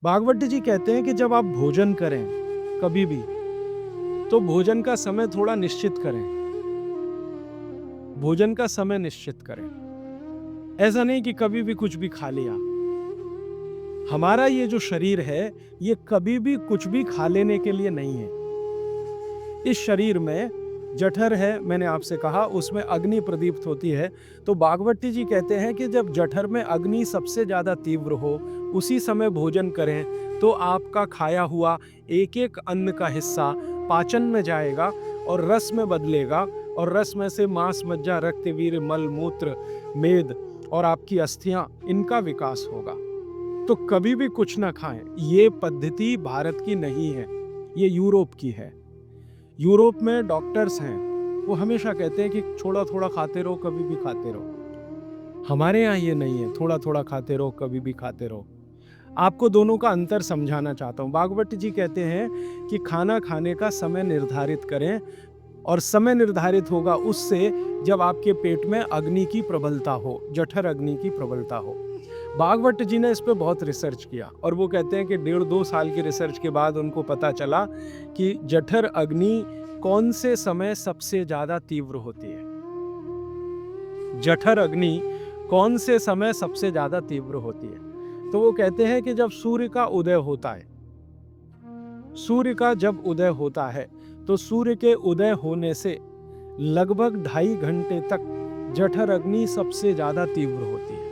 भागवत जी कहते हैं कि जब आप भोजन करें कभी भी, तो भोजन का समय थोड़ा निश्चित करें। भोजन का समय निश्चित करें। ऐसा नहीं कि कभी भी कुछ भी खा लिया। हमारा ये जो शरीर है, ये कभी भी कुछ भी खा लेने के लिए नहीं है। इस शरीर में जठर है, मैंने आपसे कहा, उसमें अग्नि प्रदीप्त होती है। तो भागवती जी कहते हैं कि जब जठर में अग्नि सबसे ज्यादा तीव्र हो, उसी समय भोजन करें, तो आपका खाया हुआ एक एक अन्न का हिस्सा पाचन में जाएगा और रस में बदलेगा, और रस में से मांस, मज्जा, रक्त, वीर्य, मल, मूत्र, मेद और आपकी अस्थियां, इनका विकास होगा। तो कभी भी कुछ ना खाएं। ये पद्धति भारत की नहीं है, ये यूरोप की है। यूरोप में डॉक्टर्स हैं, वो हमेशा कहते हैं कि थोड़ा थोड़ा खाते रहो, कभी भी खाते रहो। हमारे यहाँ ये नहीं है, थोड़ा थोड़ा खाते रहो, कभी भी खाते रहो। आपको दोनों का अंतर समझाना चाहता हूँ। भागवत जी कहते हैं कि खाना खाने का समय निर्धारित करें, और समय निर्धारित होगा उससे जब आपके पेट में अग्नि की प्रबलता हो, जठर अग्नि की प्रबलता हो। भागवत जी ने इस पे बहुत रिसर्च किया, और वो कहते हैं कि 1.5-2 साल की रिसर्च के बाद उनको पता चला कि जठर अग्नि कौन से समय सबसे ज्यादा तीव्र होती है। जठर अग्नि कौन से समय सबसे ज्यादा तीव्र होती है। तो वो कहते हैं कि जब सूर्य का उदय होता है, सूर्य का जब उदय होता है, तो सूर्य के उदय होने से लगभग 2.5 घंटे तक जठर अग्नि सबसे ज्यादा तीव्र होती है।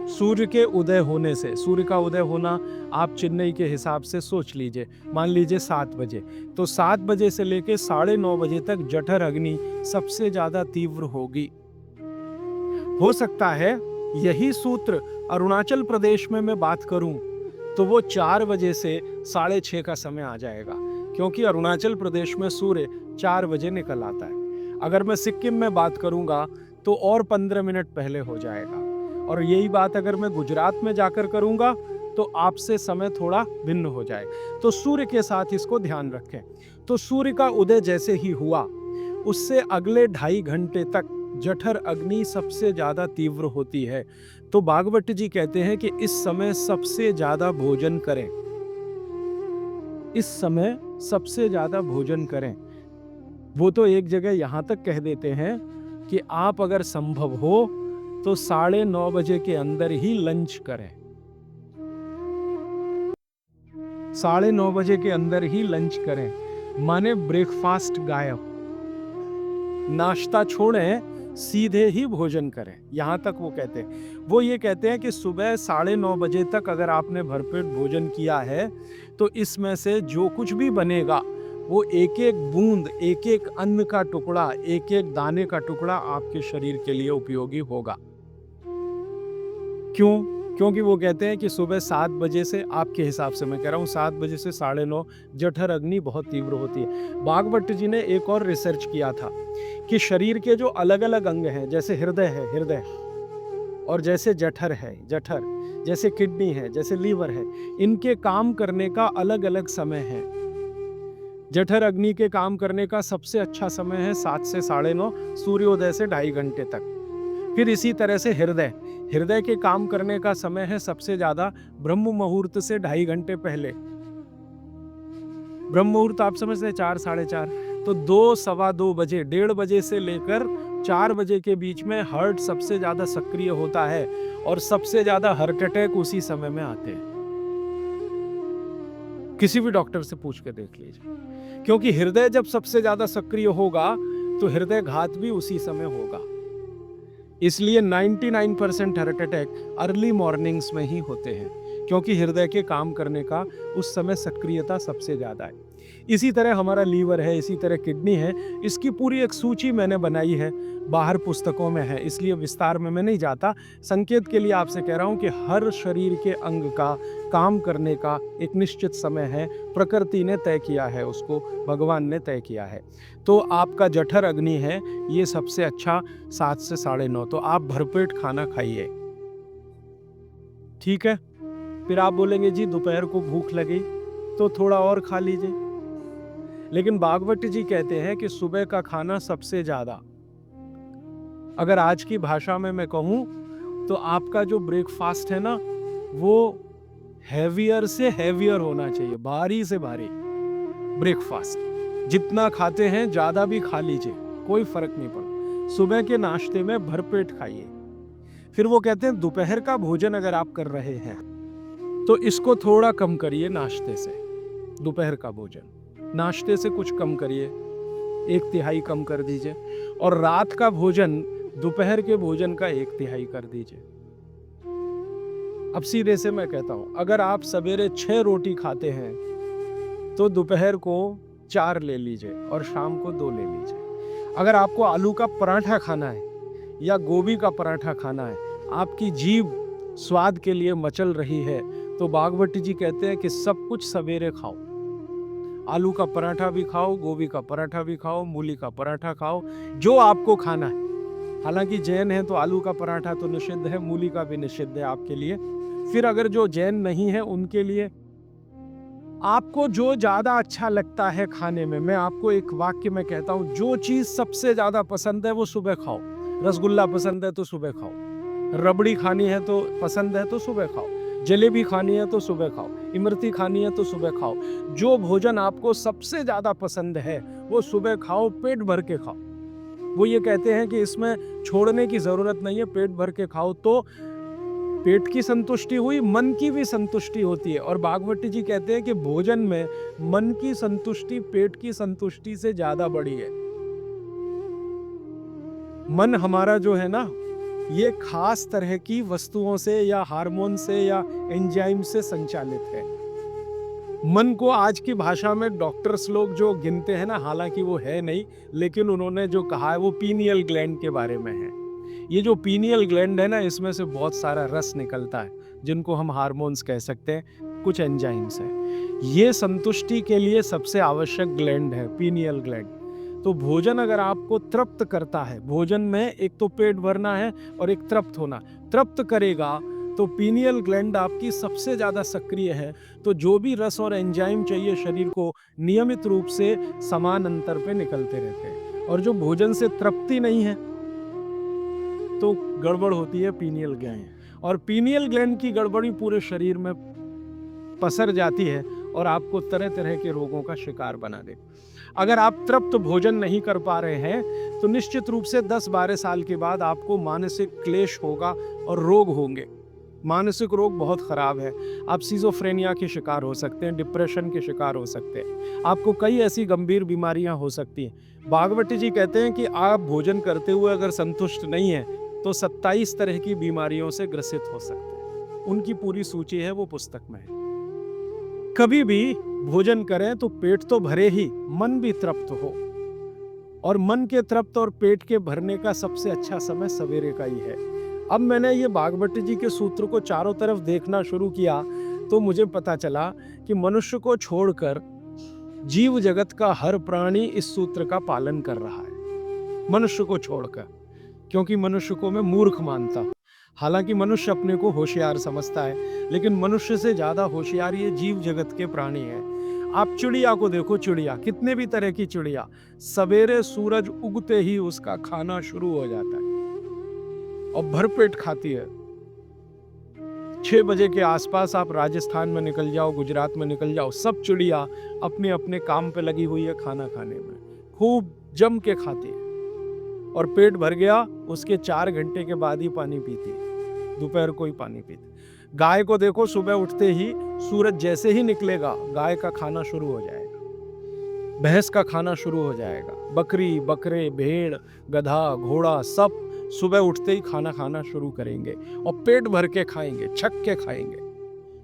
सूर्य के उदय होने से, सूर्य का उदय होना आप चेन्नई के हिसाब से सोच लीजिए, मान लीजिए 7 बजे, तो 7 बजे से लेके 9:30 बजे तक जठर अग्नि सबसे ज्यादा तीव्र होगी। हो सकता है यही सूत्र अरुणाचल प्रदेश में मैं बात करूं, तो वो 4 बजे से 6:30 का समय आ जाएगा, क्योंकि अरुणाचल प्रदेश में सूर्य 4 बजे निकल आता है। अगर मैं सिक्किम में बात करूंगा, तो और 15 मिनट पहले हो जाएगा। और यही बात अगर मैं गुजरात में जाकर करूंगा, तो आपसे समय थोड़ा भिन्न हो जाए। तो सूर्य के साथ इसको ध्यान रखें। तो सूर्य का उदय जैसे ही हुआ, उससे अगले 2.5 घंटे तक जठर अग्नि सबसे ज्यादा तीव्र होती है। तो भागवत जी कहते हैं कि इस समय सबसे ज्यादा भोजन करें। इस समय सबसे ज्यादा भोजन करें। वो तो एक जगह यहां तक कह देते हैं कि आप अगर संभव हो तो 9:30 बजे के अंदर ही लंच करें। 9:30 बजे के अंदर ही लंच करें, माने ब्रेकफास्ट गायब। नाश्ता छोड़ें, सीधे ही भोजन करें। यहां तक वो कहते हैं। वो ये कहते हैं कि सुबह 9:30 बजे तक अगर आपने भरपेट भोजन किया है, तो इसमें से जो कुछ भी बनेगा, वो एक एक बूंद, एक एक अन्न का टुकड़ा, एक एक दाने का टुकड़ा आपके शरीर के लिए उपयोगी होगा। क्यों? क्योंकि वो कहते हैं कि सुबह 7 बजे से, आपके हिसाब से मैं कह रहा हूँ, 7 बजे से 9:30 जठर अग्नि बहुत तीव्र होती है। भागवत जी ने एक और रिसर्च किया था कि शरीर के जो अलग-अलग अंग हैं, जैसे हृदय है, हृदय, और जैसे जठर है, जठर, जैसे किडनी है, जैसे लीवर है, इनके काम करने का अलग-अलग समय है। जठर अग्नि के काम करने का सबसे अच्छा समय है 7 से 9:30, सूर्योदय से 2.5 घंटे तक। फिर इसी तरह से हृदय, हृदय के काम करने का समय है सबसे ज्यादा ब्रह्म मुहूर्त से 2.5 घंटे पहले। ब्रह्म मुहूर्त आप समझते हैं 4, 4:30, तो 2, सवा 2 बजे, 1:30 बजे से लेकर 4 बजे के बीच में हार्ट सबसे ज्यादा सक्रिय होता है, और सबसे ज्यादा हार्ट अटैक उसी समय में आते हैं। किसी भी डॉक्टर से पूछ के देख लीजिए, क्योंकि हृदय जब सबसे ज्यादा सक्रिय होगा, तो हृदय घात भी उसी समय होगा। इसलिए 99% हार्ट अटैक अर्ली मॉर्निंग्स में ही होते हैं, क्योंकि हृदय के काम करने का उस समय सक्रियता सबसे ज्यादा है। इसी तरह हमारा लीवर है, इसी तरह किडनी है। इसकी पूरी एक सूची मैंने बनाई है, बाहर पुस्तकों में है, इसलिए विस्तार में मैं नहीं जाता। संकेत के लिए आपसे कह रहा हूं कि हर शरीर के अंग का काम करने का एक निश्चित समय है, प्रकृति ने तय किया है, उसको भगवान ने तय किया है। तो आपका जठर अग्नि है, ये सबसे अच्छा 7 से 9:30, तो आप भरपेट खाना खाइए, ठीक है। फिर आप बोलेंगे जी दोपहर को भूख लगी, तो थोड़ा और खा लीजिए। लेकिन भागवत जी कहते हैं कि सुबह का खाना सबसे ज्यादा, अगर आज की भाषा में मैं कहूं, तो आपका जो ब्रेकफास्ट है ना, वो हैवियर से हैवियर होना चाहिए, भारी से भारी ब्रेकफास्ट। जितना खाते हैं ज्यादा भी खा लीजिए, कोई फर्क नहीं पड़ता। सुबह के नाश्ते में भरपेट खाइए। फिर वो कहते हैं दोपहर का भोजन अगर आप कर रहे हैं तो इसको थोड़ा कम करिए नाश्ते से। दोपहर का भोजन नाश्ते से कुछ कम करिए, 1/3 कम कर दीजिए। और रात का भोजन दोपहर के भोजन का 1/3 कर दीजिए। अब सीधे से मैं कहता हूं, अगर आप सवेरे 6 रोटी खाते हैं तो दोपहर को 4 ले लीजिए और शाम को 2 ले लीजिए। अगर आपको आलू का पराठा खाना है या गोभी का पराठा खाना है, आपकी जीभ स्वाद के लिए मचल रही है, तो भागवती जी कहते हैं कि सब कुछ सवेरे खाओ। आलू का पराठा भी खाओ, गोभी का पराठा भी खाओ, मूली का पराठा खाओ, जो आपको खाना है। हालांकि जैन है तो आलू का पराठा तो निषिद्ध है, मूली का भी निषिद्ध है आपके लिए। फिर अगर जो जैन नहीं है उनके लिए आपको जो ज्यादा अच्छा लगता है खाने में, मैं आपको एक वाक्य में कहता हूं, जो चीज सबसे ज्यादा पसंद है वो सुबह खाओ। रसगुल्ला पसंद है तो सुबह खाओ, रबड़ी खानी है तो पसंद है तो सुबह खाओ, जलेबी खानी है तो सुबह खाओ, इमरती खानी है तो सुबह खाओ। जो भोजन आपको सबसे ज्यादा पसंद है वो सुबह खाओ, पेट भर के खाओ। वो ये कहते हैं कि इसमें छोड़ने की जरूरत नहीं है, पेट भर के खाओ तो पेट की संतुष्टि हुई, मन की भी संतुष्टि होती है। और भागवती जी कहते हैं कि भोजन में मन की संतुष्टि पेट की संतुष्टि से ज्यादा बड़ी है। मन हमारा जो है ना, ये खास तरह की वस्तुओं से या हार्मोन से या एंजाइम से संचालित है। मन को आज की भाषा में डॉक्टर्स लोग जो गिनते हैं ना, हालांकि वो है नहीं, लेकिन उन्होंने जो कहा है वो पीनियल ग्लैंड के बारे में है। ये जो पीनियल ग्लैंड है ना, इसमें से बहुत सारा रस निकलता है जिनको हम हार्मोन्स कह सकते हैं, कुछ एंजाइम्स हैं। ये संतुष्टि के लिए सबसे आवश्यक ग्लैंड है पीनियल ग्लैंड। तो भोजन अगर आपको तृप्त करता है, भोजन में एक तो पेट भरना है और एक तृप्त होना, तृप्त करेगा तो पीनियल ग्लैंड आपकी सबसे ज्यादा सक्रिय है। तो जो भी रस और एंजाइम चाहिए शरीर को, नियमित रूप से समान अंतर पे निकलते रहते हैं। और जो भोजन से तृप्ति नहीं है तो गड़बड़ होती है पीनियल ग्लैंड, और पीनियल ग्लैंड की गड़बड़ी पूरे शरीर में पसर जाती है और आपको तरह तरह के रोगों का शिकार बना दे। अगर आप तृप्त भोजन नहीं कर पा रहे हैं तो निश्चित रूप से 10-12 साल के बाद आपको मानसिक क्लेश होगा और रोग होंगे। मानसिक रोग बहुत खराब है। आप सिजोफ्रेनिया के शिकार हो सकते हैं, डिप्रेशन के शिकार हो सकते हैं, आपको कई ऐसी गंभीर बीमारियां हो सकती हैं। भागवती जी कहते हैं कि आप भोजन करते हुए अगर संतुष्ट नहीं है तो 27 तरह की बीमारियों से ग्रसित हो सकते हैं। उनकी पूरी सूची है, वो पुस्तक में है। कभी भी भोजन करें तो पेट तो भरे ही, मन भी तृप्त हो। और मन के तृप्त और पेट के भरने का सबसे अच्छा समय सवेरे का ही है। अब मैंने ये भागवती जी के सूत्र को चारों तरफ देखना शुरू किया तो मुझे पता चला कि मनुष्य को छोड़कर जीव जगत का हर प्राणी इस सूत्र का पालन कर रहा है, मनुष्य को छोड़कर, क्योंकि मनुष्य को मैं मूर्ख मानता हूं। हालांकि मनुष्य अपने को होशियार समझता है, लेकिन मनुष्य से ज्यादा होशियार ये जीव जगत के प्राणी हैं। आप चिड़िया को देखो, चिड़िया, कितने भी तरह की चिड़िया, सवेरे सूरज उगते ही उसका खाना शुरू हो जाता है और भरपेट खाती है। 6 बजे के आसपास आप राजस्थान में निकल जाओ, गुजरात में निकल जाओ, सब चिड़िया अपने अपने काम पे लगी हुई है, खाना खाने में खूब जम के खाती है। और पेट भर गया उसके 4 घंटे के बाद ही पानी पीती, दोपहर को ही पानी पीती। गाय को देखो, सुबह उठते ही सूरज जैसे ही निकलेगा गाय का खाना शुरू हो जाएगा, भैंस का खाना शुरू हो जाएगा, बकरी, बकरे, भेड़, गधा, घोड़ा सब सुबह उठते ही खाना खाना शुरू करेंगे और पेट भर के खाएंगे, छक के खाएंगे,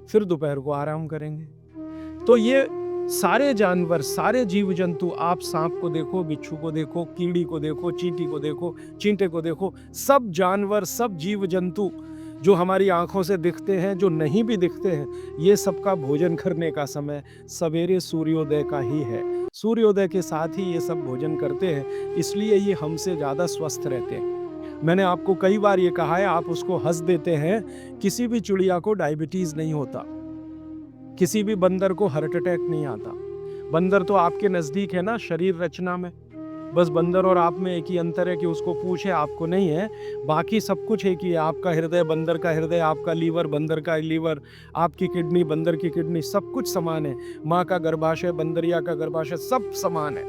फिर दोपहर को आराम करेंगे। तो ये सारे जानवर, सारे जीव जंतु, आप सांप को देखो, बिच्छू को देखो, कीड़ी को देखो, चींटी को देखो, चींटे को देखो, सब जानवर, सब जीव जंतु जो हमारी आंखों से दिखते हैं, जो नहीं भी दिखते हैं, ये सबका भोजन करने का समय सवेरे सूर्योदय का ही है। सूर्योदय के साथ ही ये सब भोजन करते हैं, इसलिए ये हमसे ज़्यादा स्वस्थ रहते हैं। मैंने आपको कई बार ये कहा है, आप उसको हंस देते हैं, किसी भी चिड़िया को डायबिटीज नहीं होता, किसी भी बंदर को हार्ट अटैक नहीं आता। बंदर तो आपके नजदीक है ना शरीर रचना में, बस बंदर और आप में एक ही अंतर है कि उसको पूंछ है, आपको नहीं है। बाकी सब कुछ एक ही है। आपका हृदय बंदर का हृदय, आपका लीवर बंदर का लीवर, आपकी किडनी बंदर की किडनी, सब कुछ समान है। माँ का गर्भाशय, बंदरिया का गर्भाशय, सब समान है।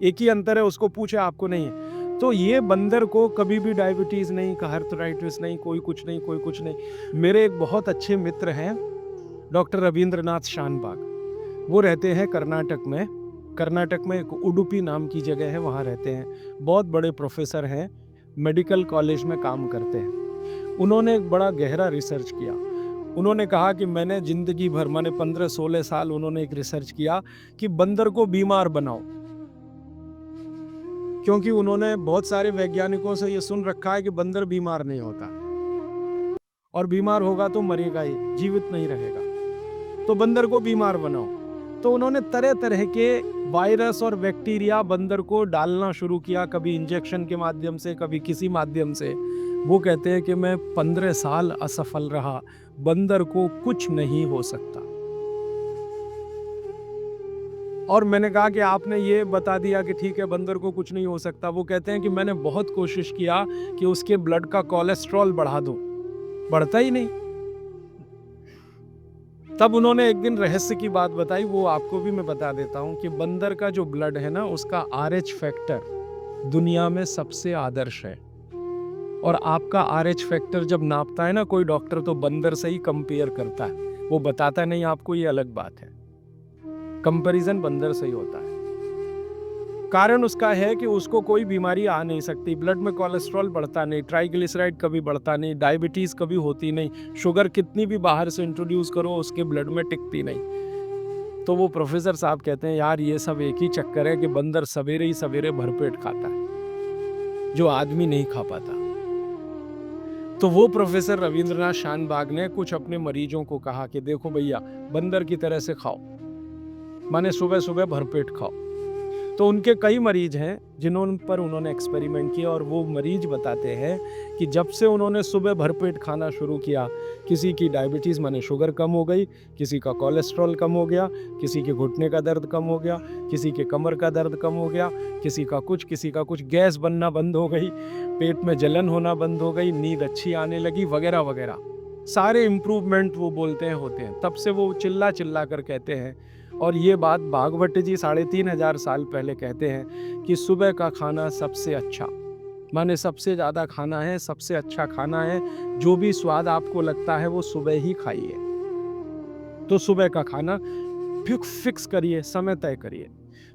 एक ही अंतर है, उसको पूछे आपको नहीं है। तो ये बंदर को कभी भी डायबिटीज नहीं, आर्थराइटिस नहीं, कोई कुछ नहीं, कोई कुछ नहीं। मेरे एक बहुत अच्छे मित्र हैं डॉक्टर रविंद्रनाथ शानबाग। वो रहते हैं कर्नाटक में। कर्नाटक में एक उडुपी नाम की जगह है, वहाँ रहते हैं। बहुत बड़े प्रोफेसर हैं, मेडिकल कॉलेज में काम करते हैं। उन्होंने एक बड़ा गहरा रिसर्च किया। उन्होंने कहा कि मैंने जिंदगी भर, मैंने 15-16 साल उन्होंने एक रिसर्च किया कि बंदर को बीमार बनाओ। क्योंकि उन्होंने बहुत सारे वैज्ञानिकों से ये सुन रखा है कि बंदर बीमार नहीं होता, और बीमार होगा तो मरेगा ही, जीवित नहीं रहेगा। तो बंदर को बीमार बनाओ। तो उन्होंने तरह तरह के वायरस और बैक्टीरिया बंदर को डालना शुरू किया, कभी इंजेक्शन के माध्यम से, कभी किसी माध्यम से। वो कहते हैं कि मैं 15 साल असफल रहा, बंदर को कुछ नहीं हो सकता। और मैंने कहा कि आपने ये बता दिया कि ठीक है बंदर को कुछ नहीं हो सकता। वो कहते हैं कि मैंने बहुत कोशिश किया कि उसके ब्लड का कोलेस्ट्रॉल बढ़ा दूं, बढ़ता ही नहीं। तब उन्होंने एक दिन रहस्य की बात बताई, वो आपको भी मैं बता देता हूं कि बंदर का जो ब्लड है ना, उसका RH फैक्टर दुनिया में सबसे आदर्श है। और आपका RH फैक्टर जब नापता है ना कोई डॉक्टर, तो बंदर से ही कंपेयर करता है। वो बताता नहीं आपको, ये अलग बात है। कंपैरिजन बंदर से ही होता है। कारण उसका है कि उसको कोई बीमारी आ नहीं सकती, ब्लड में कोलेस्ट्रॉल बढ़ता नहीं, ट्राइग्लिसराइड कभी बढ़ता नहीं, डायबिटीज कभी होती नहीं, शुगर कितनी भी बाहर से इंट्रोड्यूस करो उसके ब्लड में टिकती नहीं। तो वो प्रोफेसर साहब कहते हैं यार ये सब एक ही चक्कर है कि बंदर सवेरे ही सवेरे भरपेट खाता है, जो आदमी नहीं खा पाता। तो वो प्रोफेसर रविंद्रनाथ शानबाग ने कुछ अपने मरीजों को कहा कि देखो भैया, बंदर की तरह से खाओ, माने सुबह सुबह भरपेट खाओ। तो उनके कई मरीज हैं जिन्होंने पर उन्होंने एक्सपेरिमेंट किया, और वो मरीज बताते हैं कि जब से उन्होंने सुबह भरपेट खाना शुरू किया, किसी की डायबिटीज़ माने शुगर कम हो गई, किसी का कोलेस्ट्रॉल कम हो गया, किसी के घुटने का दर्द कम हो गया, किसी के कमर का दर्द कम हो गया, किसी का कुछ, गैस बनना बंद हो गई, पेट में जलन होना बंद हो गई, नींद अच्छी आने लगी, वगैरह वगैरह। सारे इम्प्रूवमेंट वो बोलते हैं होते हैं। तब से वो चिल्ला चिल्ला कर कहते हैं, और ये बात भागवत जी 3500 साल पहले कहते हैं कि सुबह का खाना सबसे अच्छा, माने सबसे ज़्यादा खाना है, सबसे अच्छा खाना है। जो भी स्वाद आपको लगता है वो सुबह ही खाइए। तो सुबह का खाना फिक्स करिए, समय तय करिए।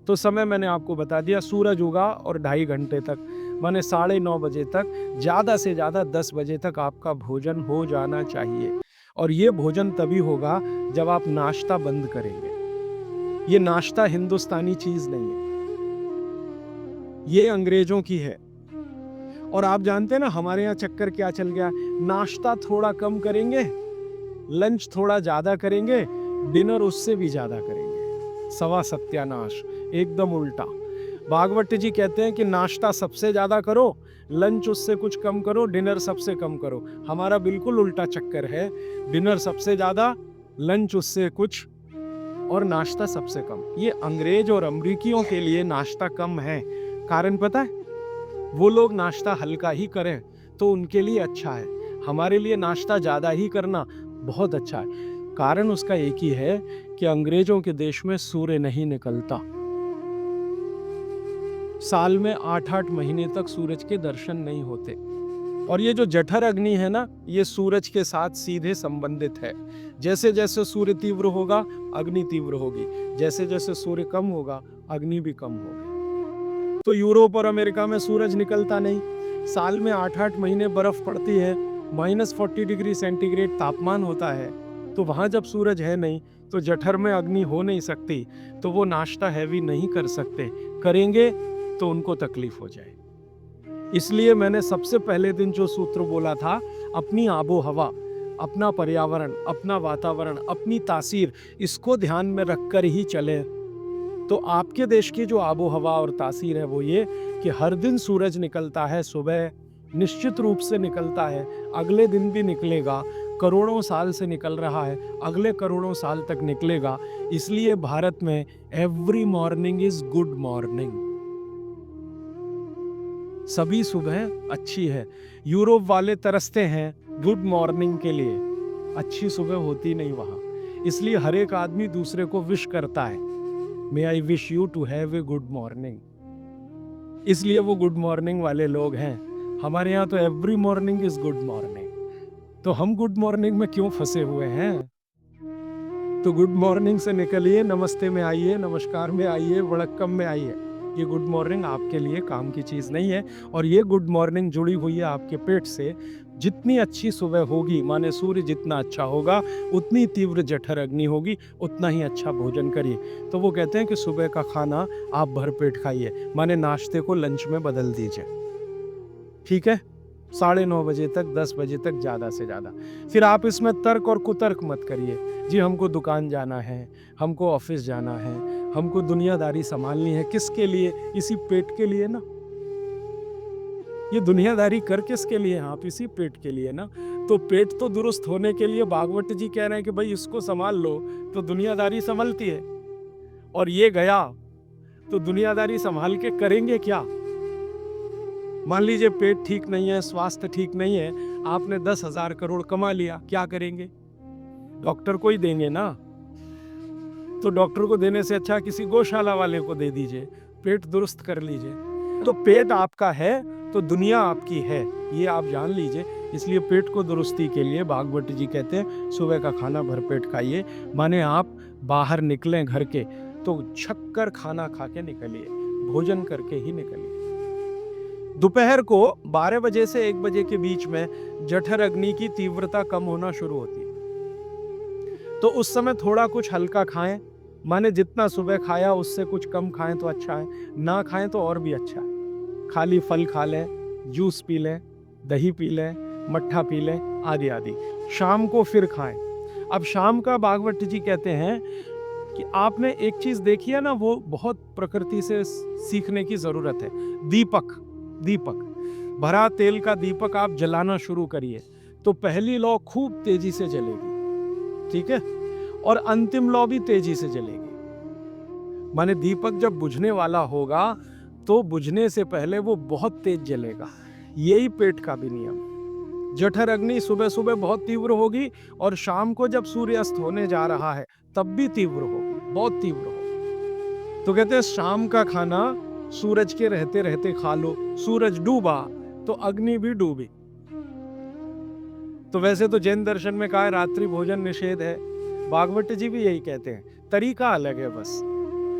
तो समय मैंने आपको बता दिया, सूरज उगा और 2.5 घंटे तक, माने 9:30 बजे तक, ज़्यादा से ज़्यादा 10 बजे तक आपका भोजन हो जाना चाहिए। और ये भोजन तभी होगा जब आप नाश्ता बंद करेंगे। ये नाश्ता हिंदुस्तानी चीज नहीं है, ये अंग्रेजों की है। और आप जानते हैं ना हमारे यहाँ चक्कर क्या चल गया, नाश्ता थोड़ा कम करेंगे, लंच थोड़ा ज्यादा करेंगे, डिनर उससे भी ज्यादा करेंगे। सवा सत्यानाश, एकदम उल्टा। भागवत जी कहते हैं कि नाश्ता सबसे ज्यादा करो, लंच उससे कुछ कम करो, डिनर सबसे कम करो। हमारा बिल्कुल उल्टा चक्कर है, डिनर सबसे ज्यादा, लंच उससे कुछ, और नाश्ता सबसे कम। ये अंग्रेज और अमरीकियों के लिए नाश्ता कम है। कारण पता है, वो लोग नाश्ता हल्का ही करें तो उनके लिए अच्छा है, हमारे लिए नाश्ता ज़्यादा ही करना बहुत अच्छा है। कारण उसका एक ही है कि अंग्रेजों के देश में सूर्य नहीं निकलता। साल में 8-8 महीने तक सूरज के दर्शन नहीं होते। और ये जो जठर अग्नि है ना, ये सूरज के साथ सीधे संबंधित है। जैसे जैसे सूर्य तीव्र होगा, अग्नि तीव्र होगी, जैसे जैसे सूर्य कम होगा, अग्नि भी कम होगी। तो यूरोप और अमेरिका में सूरज निकलता नहीं, साल में 8-8 महीने बर्फ पड़ती है, -40 डिग्री सेंटीग्रेड तापमान होता है। तो वहां जब सूरज है नहीं, तो जठर में अग्नि हो नहीं सकती, तो वो नाश्ता हैवी नहीं कर सकते, करेंगे तो उनको तकलीफ हो जाए। इसलिए मैंने सबसे पहले दिन जो सूत्र बोला था, अपनी आबो हवा, अपना पर्यावरण, अपना वातावरण, अपनी तासीर, इसको ध्यान में रखकर ही चले। तो आपके देश की जो आबो हवा और तासीर है वो ये कि हर दिन सूरज निकलता है, सुबह निश्चित रूप से निकलता है, अगले दिन भी निकलेगा, करोड़ों साल से निकल रहा है, अगले करोड़ों साल तक निकलेगा। इसलिए भारत में every morning is good morning. सभी सुबह अच्छी है। यूरोप वाले तरसते हैं गुड मॉर्निंग के लिए, अच्छी सुबह होती नहीं वहाँ, इसलिए हर एक आदमी दूसरे को विश करता है, may I wish you to have a good morning, इसलिए वो गुड मॉर्निंग वाले लोग हैं। हमारे यहाँ तो every morning is good morning, तो हम गुड मॉर्निंग में क्यों फंसे हुए हैं? तो गुड मॉर्निंग से निकलिए, नमस्ते में आइए, नमस्कार में आइए, वड़क्कम में आइए। ये गुड मॉर्निंग आपके लिए काम की चीज़ नहीं है, और ये गुड मॉर्निंग जुड़ी हुई है आपके पेट से। जितनी अच्छी सुबह होगी, माने सूर्य जितना अच्छा होगा, उतनी तीव्र जठर अग्नि होगी, उतना ही अच्छा भोजन करिए। तो वो कहते हैं कि सुबह का खाना आप भरपेट खाइए, माने नाश्ते को लंच में बदल दीजिए, ठीक है? 9:30 बजे तक, 10 बजे तक ज़्यादा से ज़्यादा। फिर आप इसमें तर्क और कुतर्क मत करिए, जी हमको दुकान जाना है, हमको ऑफिस जाना है, हमको दुनियादारी संभालनी है, किसके लिए? इसी पेट के लिए ना। ये दुनियादारी कर किसके लिए? आप इसी पेट के लिए ना। तो पेट तो दुरुस्त होने के लिए भागवत जी कह रहे हैं कि भाई इसको संभाल लो तो दुनियादारी संभलती है, और ये गया तो दुनियादारी संभाल के करेंगे क्या? मान लीजिए पेट ठीक नहीं है, स्वास्थ्य ठीक नहीं है, आपने 10,000 करोड़ कमा लिया, क्या करेंगे? डॉक्टर को ही देंगे ना। तो डॉक्टर को देने से अच्छा किसी गौशाला वाले को दे दीजिए, पेट दुरुस्त कर लीजिए। तो पेट आपका है तो दुनिया आपकी है, ये आप जान लीजिए। इसलिए पेट को दुरुस्ती के लिए भागवत जी कहते हैं सुबह का खाना भरपेट खाइए, माने आप बाहर निकलें घर के तो छक्कर खाना खा के निकलिए, भोजन करके ही निकलिए। दोपहर को 12 बजे से 1 बजे के बीच में जठर अग्नि की तीव्रता कम होना शुरू होती है, तो उस समय थोड़ा कुछ हल्का खाएं, माने जितना सुबह खाया उससे कुछ कम खाएं तो अच्छा है, ना खाएं तो और भी अच्छा है। खाली फल खा लें, जूस पी लें, दही पी लें, मट्ठा पी लें, आदि आदि। शाम को फिर खाएं। अब शाम का भागवत जी कहते हैं कि आपने एक चीज देखी है ना, वो बहुत प्रकृति से सीखने की जरूरत है। दीपक, दीपक भरा तेल का दीपक आप जलाना शुरू करिए तो पहली लौ खूब तेजी से जलेगी, ठीक है, और अंतिम लौ भी तेजी से जलेगी। माने दीपक जब बुझने वाला होगा तो बुझने से पहले वो बहुत तेज जलेगा। यही पेट का भी नियम। जठर अग्नि सुबह सुबह बहुत तीव्र होगी, और शाम को जब सूर्यास्त होने जा रहा है तब भी तीव्र होगी, बहुत तीव्र होगी। तो कहते हैं शाम का खाना सूरज के रहते रहते खा लो, सूरज डूबा तो अग्नि भी डूबी। तो वैसे तो जैन दर्शन में कहा है रात्रि भोजन निषेध है, भागवत जी भी यही कहते हैं, तरीका अलग है बस।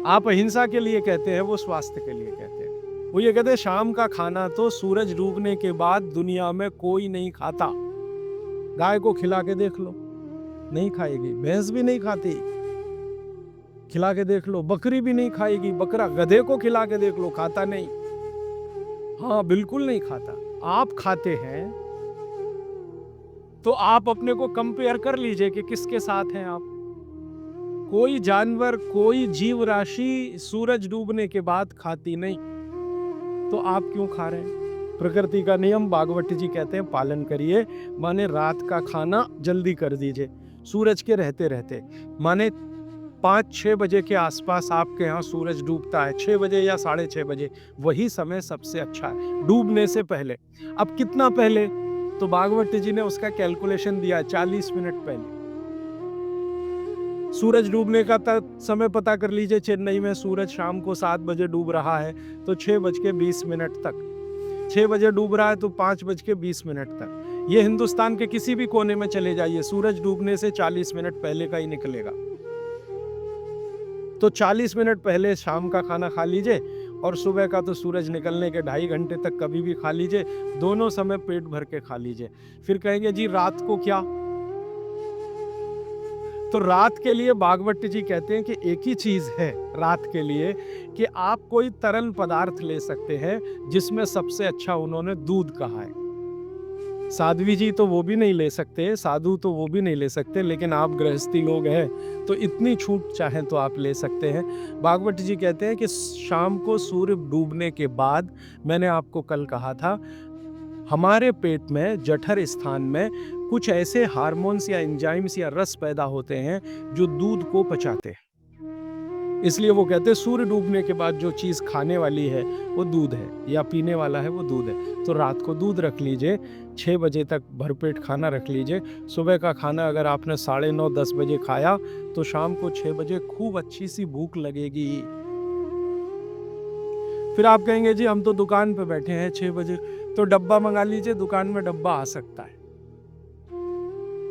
आप अहिंसा के लिए कहते हैं, वो स्वास्थ्य के लिए कहते हैं। वो ये कहते हैं शाम का खाना तो सूरज डूबने के बाद दुनिया में कोई नहीं खाता। गाय को खिला के देख लो, नहीं खाएगी, भैंस भी नहीं खाती, खिला के देख लो, बकरी भी नहीं खाएगी, बकरा गधे को खिला के देख लो, खाता नहीं, हाँ बिल्कुल नहीं खाता। आप खाते हैं तो आप अपने को कंपेयर कर लीजिए कि किसके साथ हैं आप। कोई जानवर, कोई जीव राशि सूरज डूबने के बाद खाती नहीं, तो आप क्यों खा रहे हैं? प्रकृति का नियम भागवत जी कहते हैं पालन करिए, माने रात का खाना जल्दी कर दीजिए सूरज के रहते रहते। माने 5-6 बजे के आसपास आपके यहाँ सूरज डूबता है, 6 बजे या 6:30 बजे, वही समय सबसे अच्छा है डूबने से पहले। अब कितना पहले? तो भागवत जी ने उसका कैलकुलेशन दिया, 40 मिनट पहले। सूरज डूबने का समय पता कर लीजिए। चेन्नई में सूरज शाम को 7 बजे डूब रहा है तो 6:20 तक, 6 बजे डूब रहा है तो 5:20 तक। ये हिंदुस्तान के किसी भी कोने में चले जाइए, सूरज डूबने से 40 मिनट पहले का ही निकलेगा। तो 40 मिनट पहले शाम का खाना खा लीजिए, और सुबह का तो सूरज निकलने के 2.5 घंटे तक कभी भी खा लीजिए, दोनों समय पेट भर के खा लीजिए। फिर कहेंगे जी रात को क्या? तो रात के लिए भागवत जी कहते हैं कि एक ही चीज है रात के लिए, कि आप कोई तरल पदार्थ ले सकते हैं, जिसमें सबसे अच्छा उन्होंने दूध कहा है। साध्वी जी तो वो भी नहीं ले सकते, साधु तो वो भी नहीं ले सकते, लेकिन आप गृहस्थी लोग हैं तो इतनी छूट चाहें तो आप ले सकते हैं। भागवत जी कहते हैं कि शाम को सूर्य डूबने के बाद, मैंने आपको कल कहा था, हमारे पेट में जठर स्थान में कुछ ऐसे हार्मोन्स या एंजाइम्स या रस पैदा होते हैं जो दूध को पचाते हैं। इसलिए वो कहते हैं सूर्य डूबने के बाद जो चीज़ खाने वाली है वो दूध है, या पीने वाला है वो दूध है। तो रात को दूध रख लीजिए, 6 बजे तक भरपेट खाना रख लीजिए। सुबह का खाना अगर आपने 9:30-10 बजे खाया तो शाम को 6 बजे खूब अच्छी सी भूख लगेगी। फिर आप कहेंगे जी हम तो दुकान पे बैठे हैं 6 बजे, तो डब्बा मंगा लीजिए, दुकान में डब्बा आ सकता है।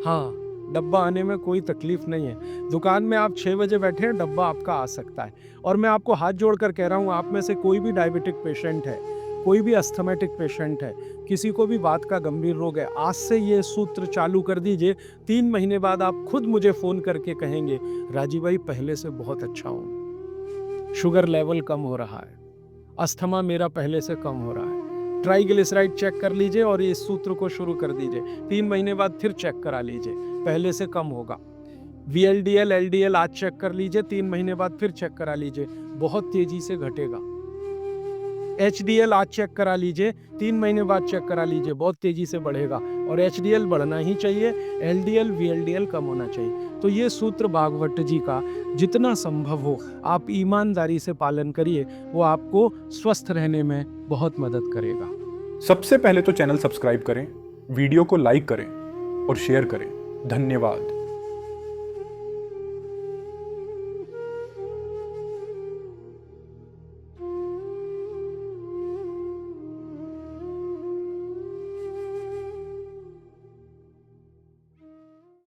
हाँ, डब्बा आने में कोई तकलीफ नहीं है। दुकान में आप 6 बजे बैठे हैं, डब्बा आपका आ सकता है। और मैं आपको हाथ जोड़कर कह रहा हूँ, आप में से कोई भी डायबिटिक पेशेंट है, कोई भी अस्थमैटिक पेशेंट है, किसी को भी वात का गंभीर रोग है, आज से ये सूत्र चालू कर दीजिए। 3 महीने बाद आप खुद मुझे फ़ोन करके कहेंगे, राजीव भाई पहले से बहुत अच्छा हूँ। शुगर लेवल कम हो रहा है, अस्थमा मेरा पहले से कम हो रहा है। ट्राइग्लिसराइड चेक कर लीजिए और इस सूत्र को शुरू कर दीजिए। 3 महीने बाद फिर चेक करा लीजिए, पहले से कम होगा। VLDL, LDL आज चेक कर लीजिए, 3 महीने बाद फिर चेक करा लीजिए, बहुत तेजी से घटेगा। HDL आज चेक करा लीजिए, 3 महीने बाद चेक करा लीजिए, बहुत तेजी से बढ़ेगा। और HDL बढ़ना ही चाहिए, LDL, VLDL कम होना चाहिए। तो ये सूत्र भागवत जी का जितना संभव हो आप ईमानदारी से पालन करिए, वो आपको स्वस्थ रहने में बहुत मदद करेगा। सबसे पहले तो चैनल सब्सक्राइब करें, वीडियो को लाइक करें और शेयर करें। धन्यवाद।